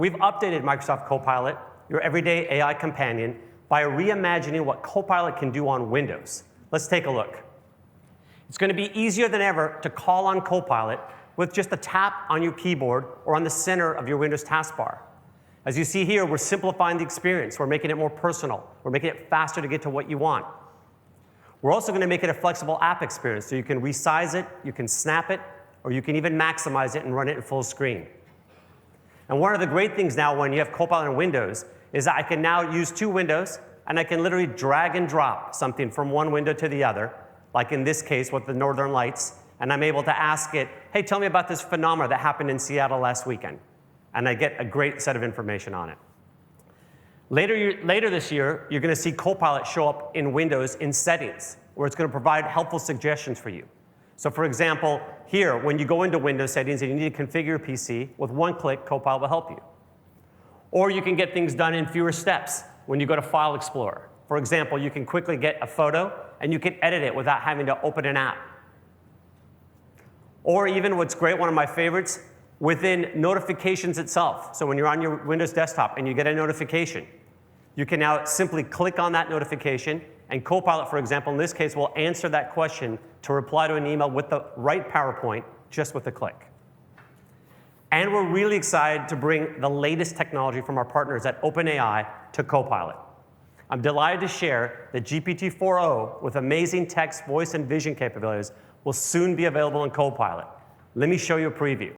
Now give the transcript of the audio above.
We've updated Microsoft Copilot, your everyday AI companion, by reimagining what Copilot can do on Windows. Let's take a look. It's going to be easier than ever to call on Copilot with just a tap on your keyboard or on the center of your Windows taskbar. As you see here, we're simplifying the experience. We're making it more personal. We're making it faster to get to what you want. We're also going to make it a flexible app experience, so you can resize it, you can snap it, or you can even maximize it and run it in full screen. And one of the great things now when you have Copilot on Windows is that I can now use two windows, and I can literally drag and drop something from one window to the other, like in this case with the Northern Lights, and I'm able to ask it, hey, tell me about this phenomenon that happened in Seattle last weekend. And I get a great set of information on it. Later this year, you're going to see Copilot show up in Windows in Settings, where it's going to provide helpful suggestions for you. So for example, here, when you go into Windows Settings and you need to configure your PC, with one click, Copilot will help you. Or you can get things done in fewer steps when you go to File Explorer. For example, you can quickly get a photo, and you can edit it without having to open an app. Or even what's great, one of my favorites, within notifications itself. So when you're on your Windows desktop and you get a notification, you can now simply click on that notification, and Copilot, for example, in this case, will answer that question to reply to an email with the right PowerPoint just with a click. And we're really excited to bring the latest technology from our partners at OpenAI to Copilot. I'm delighted to share that GPT-4o, with amazing text, voice, and vision capabilities, will soon be available in Copilot. Let me show you a preview.